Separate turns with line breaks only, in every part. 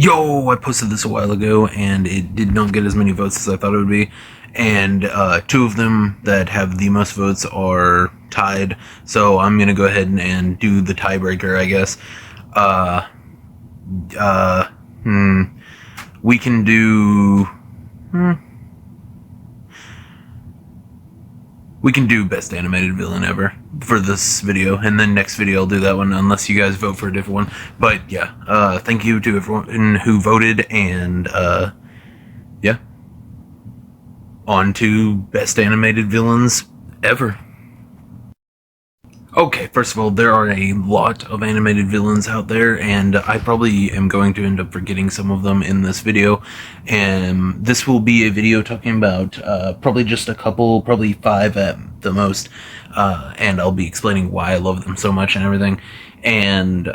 Yo, I posted this a while ago, and it did not get as many votes as I thought it would be. And two of them that have the most votes are tied, so I'm gonna go ahead and do the tiebreaker, I guess. Uh, uh, hmm. We can do. We can do best animated villain ever for this video, and then next video I'll do that one unless you guys vote for a different one. But yeah, thank you to everyone who voted, and yeah, on to best animated villains ever. Okay, first of all, there are a lot of animated villains out there, and I probably am going to end up forgetting some of them in this video. And this will be a video talking about probably just a couple, probably 5 at the most, and I'll be explaining why I love them so much and everything. And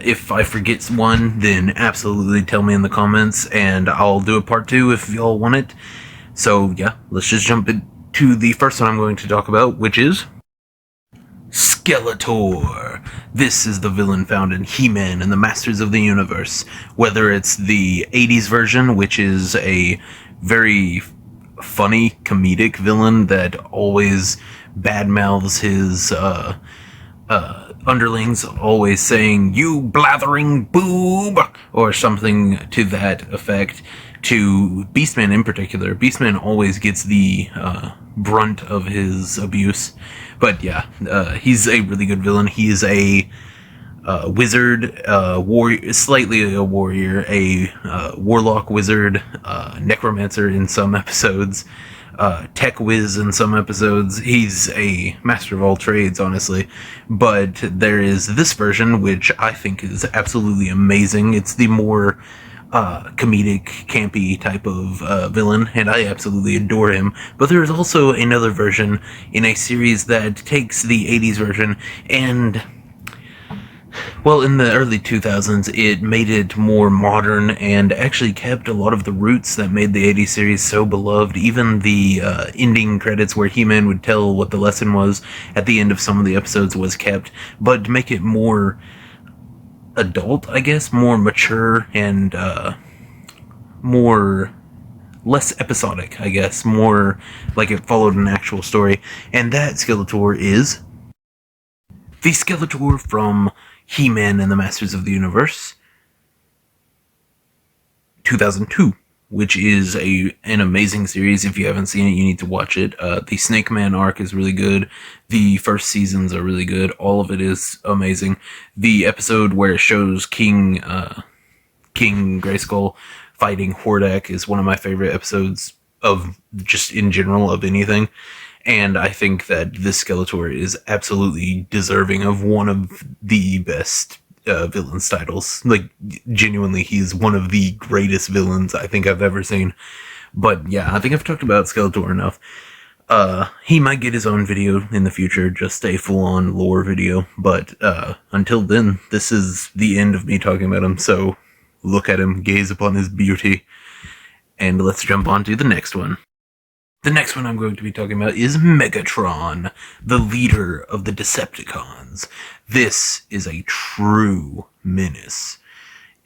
if I forget one, then absolutely tell me in the comments, and I'll do a part 2 if y'all want it. So yeah, let's just jump into the first one I'm going to talk about, which is Skeletor. This is the villain found in He-Man and the Masters of the Universe. Whether it's the 80s version, which is a very funny, comedic villain that always badmouths his underlings, always saying, "You blathering boob," or something to that effect, to Beastman in particular. Beastman always gets the brunt of his abuse. But yeah, he's a really good villain. He is a wizard, warrior, slightly a warrior, a warlock wizard, necromancer in some episodes, tech whiz in some episodes. He's a master of all trades, honestly. But there is this version, which I think is absolutely amazing. It's the more comedic, campy type of villain, and I absolutely adore him. But there's also another version in a series that takes the 80s version and, well, in the early 2000s, it made it more modern and actually kept a lot of the roots that made the 80s series so beloved. Even the ending credits where He-Man would tell what the lesson was at the end of some of the episodes was kept, but to make it more adult, I guess, more mature, and less episodic, I guess, more like it followed an actual story. And that Skeletor is the Skeletor from He-Man and the Masters of the Universe 2002, which is an amazing series. If you haven't seen it, you need to watch it. The Snake Man arc is really good. The first seasons are really good. All of it is amazing. The episode where it shows King Grayskull fighting Hordak is one of my favorite episodes of just in general of anything. And I think that this Skeletor is absolutely deserving of one of the best villains titles. Like, genuinely, he's one of the greatest villains I think I've ever seen. But yeah, I think I've talked about Skeletor enough. He might get his own video in the future, just a full-on lore video, but until then, this is the end of me talking about him, so look at him, gaze upon his beauty, and let's jump on to the next one. The next one I'm going to be talking about is Megatron, the leader of the Decepticons. This is a true menace,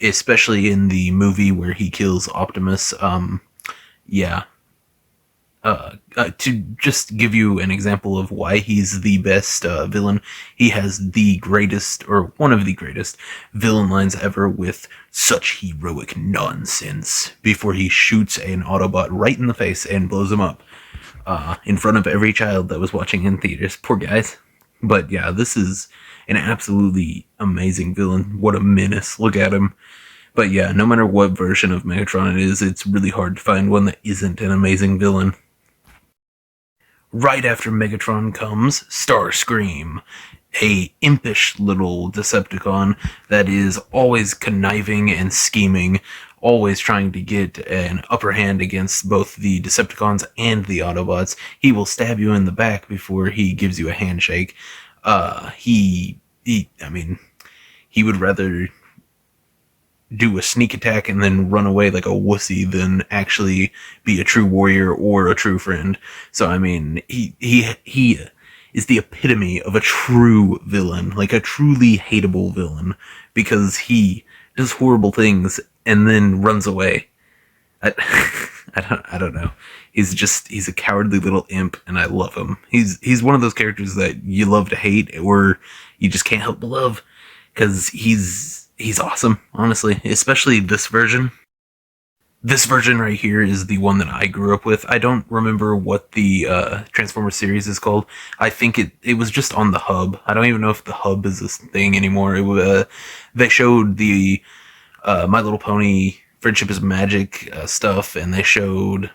especially in the movie where he kills Optimus. Yeah. To just give you an example of why he's the best villain, he has the greatest, or one of the greatest, villain lines ever with "such heroic nonsense" before he shoots an Autobot right in the face and blows him up in front of every child that was watching in theaters. Poor guys. But yeah, this is an absolutely amazing villain. What a menace. Look at him. But yeah, no matter what version of Megatron it is, it's really hard to find one that isn't an amazing villain. Right after Megatron comes Starscream, a impish little Decepticon that is always conniving and scheming, always trying to get an upper hand against both the Decepticons and the Autobots. He will stab you in the back before he gives you a handshake. He would rather do a sneak attack and then run away like a wussy than actually be a true warrior or a true friend. So, I mean, he is the epitome of a true villain, like a truly hateable villain, because he does horrible things, and then runs away. I, I don't know. He's a cowardly little imp, and I love him. He's one of those characters that you love to hate, or you just can't help but love, because he's awesome, honestly. Especially this version. This version right here is the one that I grew up with. I don't remember what the Transformers series is called. I think it was just on the Hub. I don't even know if the Hub is this thing anymore. They showed the My Little Pony Friendship is Magic stuff, and they showed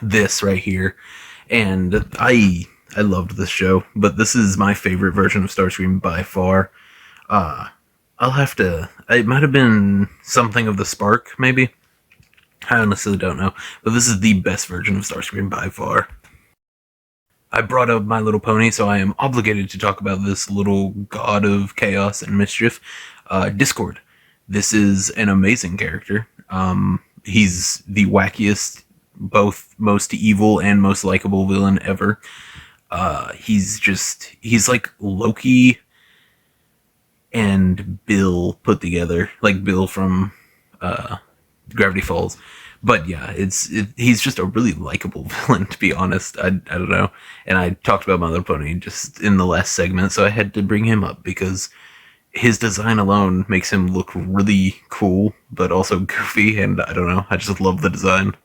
this right here. And I loved this show, but this is my favorite version of Starscream by far. I'll have to. It might have been something of the Spark, maybe. I honestly don't know, but this is the best version of Starscream by far. I brought up My Little Pony, so I am obligated to talk about this little god of chaos and mischief, Discord. This is an amazing character. He's the wackiest, both most evil and most likable villain ever. He's like Loki and Bill put together, like Bill from Gravity Falls. But yeah, he's just a really likable villain, to be honest. I don't know. And I talked about My Little Pony just in the last segment, so I had to bring him up because his design alone makes him look really cool, but also goofy, and I don't know, I just love the design.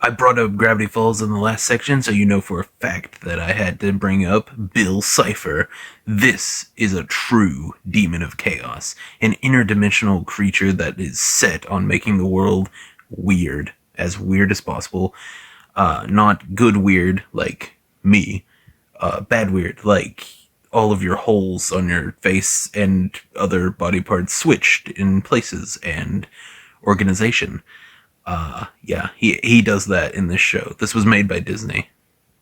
I brought up Gravity Falls in the last section, so you know for a fact that I had to bring up Bill Cipher. This is a true demon of chaos, an interdimensional creature that is set on making the world weird as possible. Not good weird like me, bad weird like all of your holes on your face and other body parts switched in places and organization. Yeah, he does that in this show. This was made by Disney.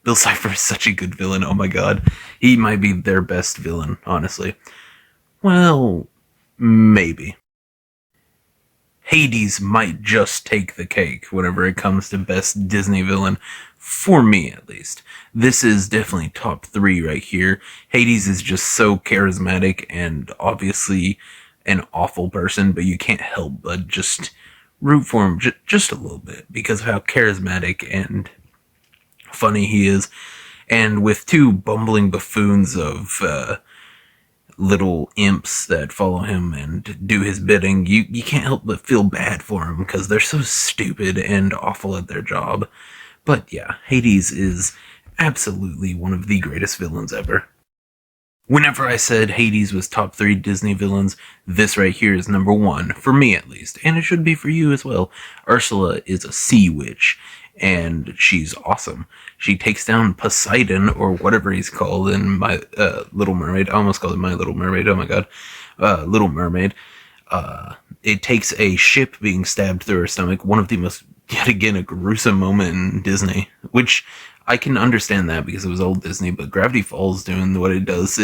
Bill Cipher is such a good villain. Oh my god. He might be their best villain, honestly. Well, maybe. Hades might just take the cake whenever it comes to best Disney villain. For me, at least. This is definitely top 3 right here. Hades is just so charismatic and obviously an awful person, but you can't help but just root for him just a little bit because of how charismatic and funny he is. And with 2 bumbling buffoons of little imps that follow him and do his bidding, you can't help but feel bad for him because they're so stupid and awful at their job. But yeah, Hades is absolutely one of the greatest villains ever. Whenever I said Hades was top 3 Disney villains, this right here is number 1, for me at least, and it should be for you as well. Ursula is a sea witch, and she's awesome. She takes down Poseidon, or whatever he's called in My Little Mermaid. I almost called it My Little Mermaid, oh my god. Little Mermaid. It takes a ship being stabbed through her stomach, one of the most, yet again, a gruesome moment in Disney, which I can understand that because it was old Disney, but Gravity Falls doing what it does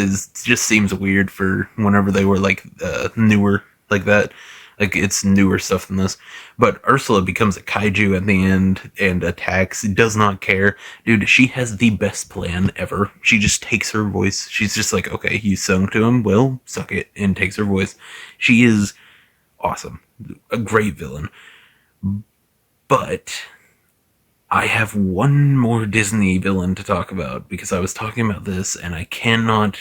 just seems weird for whenever they were like newer like that. Like it's newer stuff than this. But Ursula becomes a kaiju at the end and attacks, does not care. Dude, she has the best plan ever. She just takes her voice. She's just like, okay, you sung to him, well, suck it, and takes her voice. She is awesome. A great villain. But I have one more Disney villain to talk about because I was talking about this and I cannot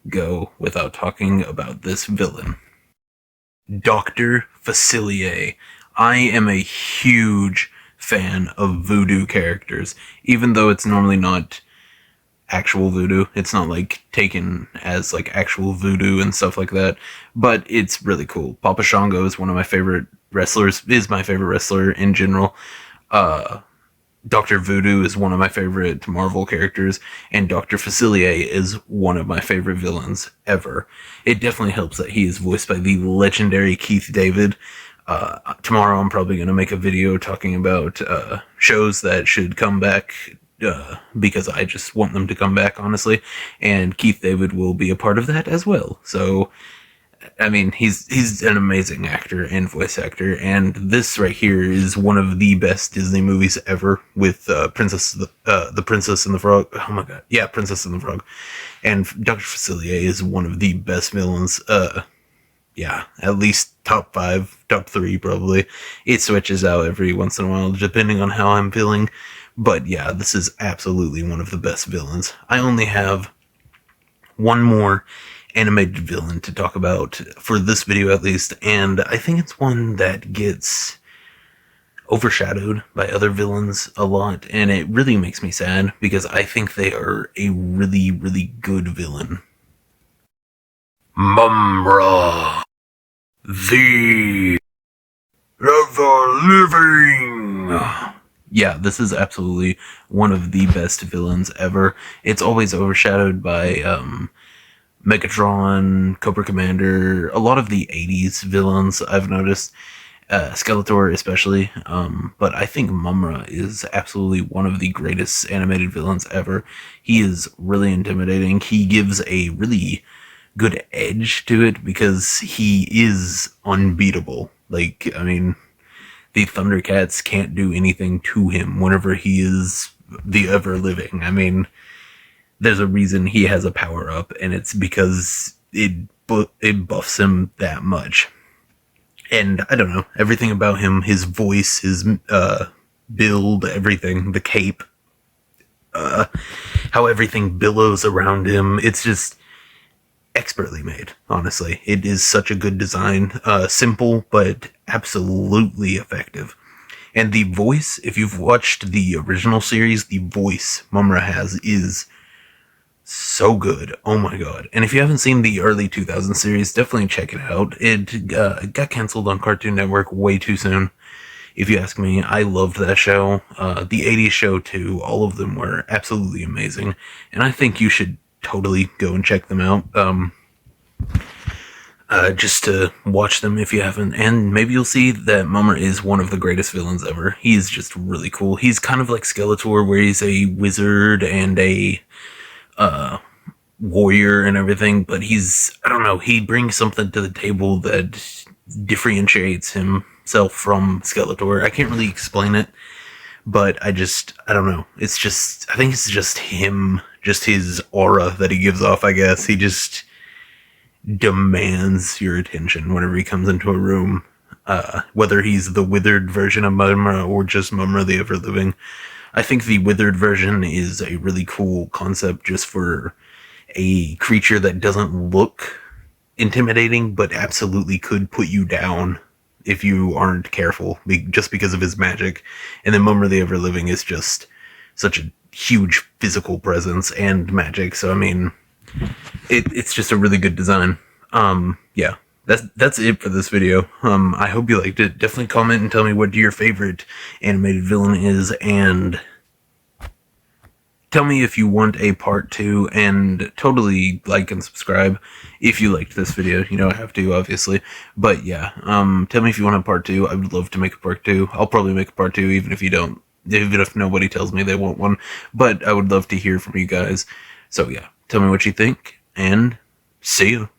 go without talking about this villain. Dr. Facilier. I am a huge fan of voodoo characters, even though it's normally not actual voodoo. It's not like taken as like actual voodoo and stuff like that, but it's really cool. Papa Shango is one of my favorite wrestlers, is my favorite wrestler in general. Dr. Voodoo is one of my favorite Marvel characters, and Dr. Facilier is one of my favorite villains ever. It definitely helps that he is voiced by the legendary Keith David. Tomorrow I'm probably going to make a video talking about shows that should come back because I just want them to come back, honestly, and Keith David will be a part of that as well. So I mean, he's an amazing actor and voice actor, and this right here is one of the best Disney movies ever with the Princess and the Frog. Oh my god, yeah, Princess and the Frog. And Dr. Facilier is one of the best villains yeah, at least top 5, top 3 probably. It switches out every once in a while depending on how I'm feeling. But yeah, this is absolutely one of the best villains. I only have one more animated villain to talk about for this video at least, and I think it's one that gets overshadowed by other villains a lot, and it really makes me sad because I think they are a really, really good villain. Mumm-Ra, the Ever-Living. Yeah, this is absolutely one of the best villains ever. It's always overshadowed by Megatron, Cobra Commander, a lot of the 80s villains I've noticed, Skeletor especially, but I think Mumm-Ra is absolutely one of the greatest animated villains ever. He is really intimidating. He gives a really good edge to it because he is unbeatable. Like, I mean, the Thundercats can't do anything to him whenever he is the Ever-Living. I mean, there's a reason he has a power-up, and it's because it buffs him that much. And, I don't know, everything about him, his voice, his build, everything, the cape, how everything billows around him, it's just expertly made, honestly. It is such a good design. Simple, but absolutely effective. And the voice, if you've watched the original series, the voice Mumm-Ra has is so good. Oh my god. And if you haven't seen the early 2000 series, definitely check it out. It got canceled on Cartoon Network way too soon, if you ask me. I loved that show. The 80s show too. All of them were absolutely amazing. And I think you should totally go and check them out. Just to watch them if you haven't, and maybe you'll see that Mumm-Ra is one of the greatest villains ever. He's just really cool. He's kind of like Skeletor, where he's a wizard and a warrior and everything, but I don't know, he brings something to the table that differentiates himself from Skeletor. I can't really explain it, but I don't know. I think it's just him, just his aura that he gives off, I guess. He just demands your attention whenever he comes into a room, whether he's the withered version of Mumm-Ra or just Mumm-Ra the Ever-Living. I think the withered version is a really cool concept just for a creature that doesn't look intimidating, but absolutely could put you down if you aren't careful, just because of his magic. And then Mumm-Ra the Ever-Living is just such a huge physical presence and magic, so I mean, it's just a really good design. Yeah, that's it for this video. I hope you liked it. Definitely comment and tell me what your favorite animated villain is, and tell me if you want a part 2, and totally like and subscribe if you liked this video. You know I have to, obviously. But yeah, tell me if you want a part 2. I would love to make a part 2. I'll probably make a part 2 even if you don't, even if nobody tells me they want one. But I would love to hear from you guys. So yeah, tell me what you think, and see you.